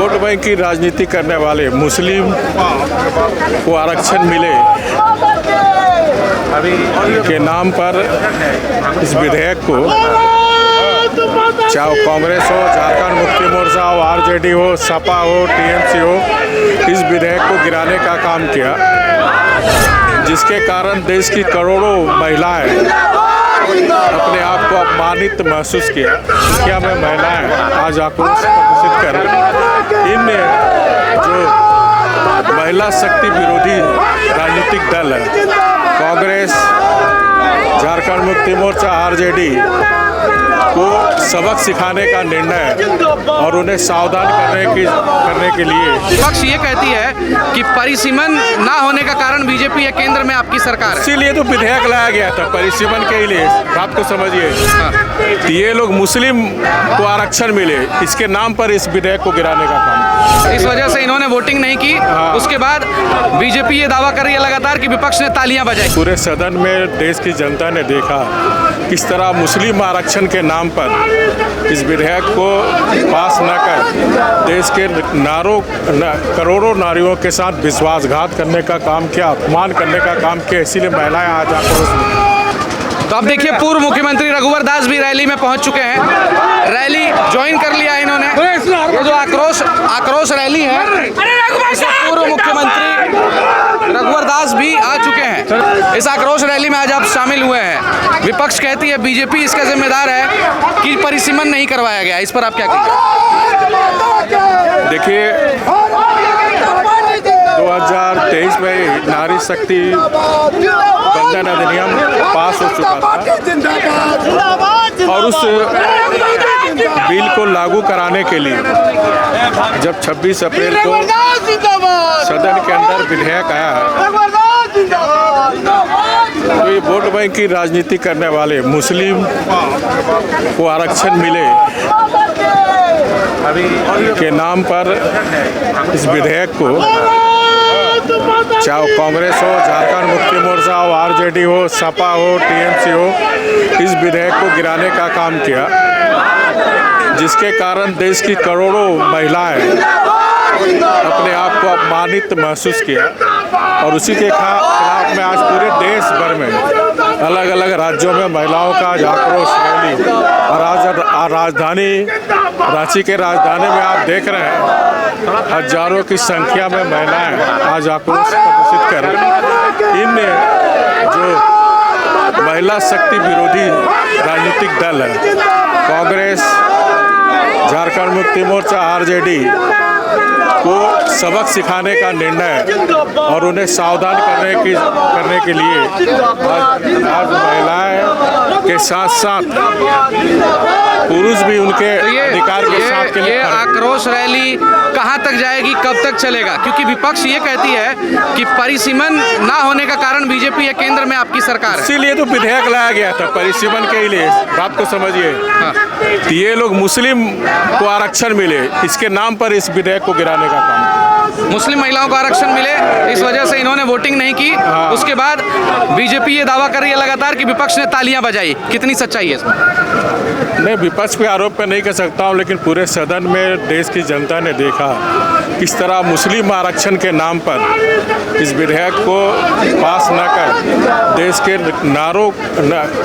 Vote bank की राजनीति करने वाले मुस्लिम को आरक्षण मिले के नाम पर इस विधेयक को चाहे कांग्रेस हो, झारखंड मुक्ति मोर्चा हो, आरजेडी हो, सपा हो, टीएमसी हो, इस विधेयक को गिराने का काम किया, जिसके कारण देश की करोड़ों महिलाएं अपने आप को अपमानित महसूस किया। क्या में महिलाएं आज आक्रोश प्रदर्शित कर रही। इन जो महिला शक्ति विरोधी राजनीतिक दल है, कांग्रेस, झारखंड मुक्ति मोर्चा, आरजेडी को सबक सिखाने का निर्णय और उन्हें सावधान करने के लिए विपक्ष ये कहती है कि परिसीमन ना होने का कारण बीजेपी है, केंद्र में आपकी सरकार है। इसीलिए तो विधेयक लाया गया था परिसीमन के लिए। बात को समझिए, ये लोग मुस्लिम को आरक्षण मिले, इसके नाम पर इस विधेयक को गिराने का काम। इस वजह से इन्होंने वोटिंग नहीं की। उसके बाद बीजेपी ये दावा कर रही है लगातार कि विपक्ष ने तालियां बजाई। पूरे सदन में देश की जनता ने देखा किस तरह मुस्लिम आरक्षण के नाम पर इस विधेयक को पास न कर देश के करोड़ों नारियों के साथ विश्वासघात करने का काम किया, अपमान करने का काम किया। इसीलिए महिलाएं आज आक्रोश में। तो अब देखिए, पूर्व मुख्यमंत्री रघुवर दास भी रैली में पहुंच चुके हैं। रैली ज्वाइन कर लिया इन्होंने। ये जो आक्रोश रैली है, पूर्व मुख्यमंत्री रघुवर दास भी आ चुके हैं। इस आक्रोश रैली में आज आप शामिल हुए हैं। विपक्ष कहती है बीजेपी इसका जिम्मेदार है कि परिसीमन नहीं करवाया गया। इस पर आप क्या कहेंगे? देखिए, 2023 में नारी शक्ति बंधन अधिनियम पास हो चुका था और उस बिल को लागू कराने के लिए जब 26 अप्रैल को सदन के अंदर विधेयक आया तो ये वोट बैंक की राजनीति करने वाले मुस्लिम को आरक्षण मिले के नाम पर इस विधेयक को चाहे कांग्रेस हो, झारखंड मुक्ति मोर्चा हो, आरजेडी हो, सपा हो, टीएमसी हो, इस विधेयक को गिराने का काम किया, जिसके कारण देश की करोड़ों महिलाएं अपने आप को अपमानित महसूस किया। और उसी के खिलाफ में आज पूरे देश भर में अलग अलग राज्यों में महिलाओं का आज आक्रोश रैली और आज राजधानी रांची के राजधानी में आप देख रहे हैं हजारों की संख्या में महिलाएं आज आक्रोश प्रदर्शित कर रही। इन जो महिला शक्ति विरोधी राजनीतिक दल है, कांग्रेस, झारखंड मुक्ति मोर्चा, आरजेडी को सबक सिखाने का निर्णय और उन्हें सावधान करने के लिए आज महिलाएं के साथ साथ पुरुष भी उनके अधिकार के साथ के लिए ये आक्रोश रैली कहां तक जाएगी, कब तक चलेगा? क्योंकि विपक्ष ये कहती है कि परिसीमन ना होने का कारण बीजेपी है, केंद्र में आपकी सरकार है। इसीलिए तो विधेयक लाया गया था परिसीमन के लिए। बात को समझिए, ये लोग मुस्लिम को आरक्षण मिले, इसके नाम पर इस विधेयक को गिराने का काम। मुस्लिम महिलाओं को आरक्षण मिले, इस वजह से इन्होंने वोटिंग नहीं की। उसके बाद बीजेपी ये दावा कर रही है लगातार कि विपक्ष ने तालियां बजाई। कितनी सच्चाई है इसमें? नहीं, विपक्ष पे आरोप पे नहीं कर सकता हूँ, लेकिन पूरे सदन में देश की जनता ने देखा किस तरह मुस्लिम आरक्षण के नाम पर इस विधेयक को पास न कर देश के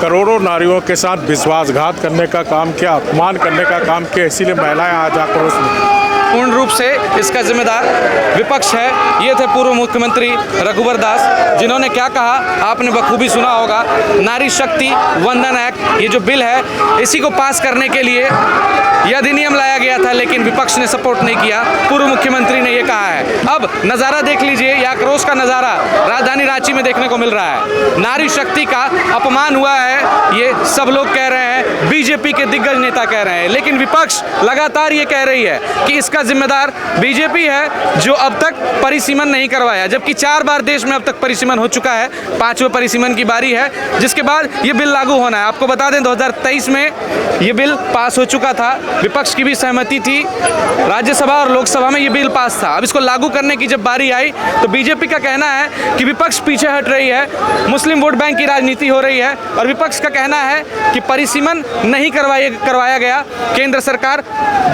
करोड़ों नारियों के साथ विश्वासघात करने का काम किया, अपमान करने का काम किया। इसीलिए महिलाएं आज आक्रोश में। पूर्ण रूप से इसका जिम्मेदार विपक्ष है। ये थे पूर्व मुख्यमंत्री रघुवर दास, जिन्होंने क्या कहा आपने बखूबी सुना होगा। नारी शक्ति वंदन एक्ट, ये जो बिल है, इसी को पास करने के लिए यह अधिनियम लाया गया था, लेकिन विपक्ष ने सपोर्ट नहीं किया। पूर्व मुख्यमंत्री ने ये कहा है। अब नज़ारा देख लीजिए, यह आक्रोश का नज़ारा राजधानी रांची में देखने को मिल रहा है। नारी शक्ति का अपमान हुआ है, ये सब लोग कह रहे हैं, बीजेपी के दिग्गज नेता कह रहे हैं, लेकिन विपक्ष लगातार ये कह रही है कि इसका जिम्मेदार बीजेपी है जो अब तक परिसीमन नहीं करवाया, जबकि 4 बार देश में अब तक परिसीमन हो चुका है। 5वें परिसीमन की बारी है, जिसके बाद ये बिल लागू होना है। आपको बता दें 2023 में ये बिल पास हो चुका था, विपक्ष की भी सहमति थी, राज्यसभा और लोकसभा में ये बिल पास था। अब इसको लागू करने की जब बारी आई तो बीजेपी का कहना है कि विपक्ष पीछे हट रही है, मुस्लिम वोट बैंक की राजनीति हो रही है, और विपक्ष का कहना है कि परिसीमन नहीं करवाया गया। केंद्र सरकार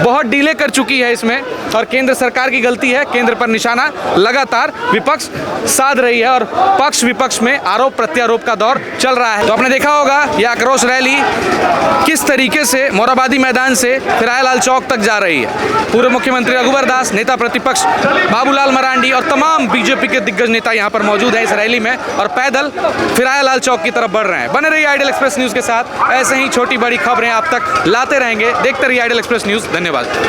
बहुत डिले कर चुकी है इसमें, में और केंद्र सरकार की गलती है। केंद्र पर निशाना लगातार विपक्ष साध रही है और पक्ष विपक्ष में आरोप प्रत्यारोप का दौर चल रहा है। तो आपने देखा होगा यह आक्रोश रैली किस तरीके से मोराबादी मैदान से फिरायलाल चौक तक जा रही है। पूर्व मुख्यमंत्री रघुवर दास, नेता प्रतिपक्ष बाबूलाल मरांडी और तमाम बीजेपी के दिग्गज नेता यहाँ पर मौजूद हैं इस रैली में और पैदल फिरायलाल चौक की तरफ बढ़ रहे हैं। बने रहिए आइडियल एक्सप्रेस न्यूज़ के साथ, ऐसे ही छोटी बड़ी खबरें आप तक लाते रहेंगे। देखते रहिए आइडियल एक्सप्रेस न्यूज़। धन्यवाद।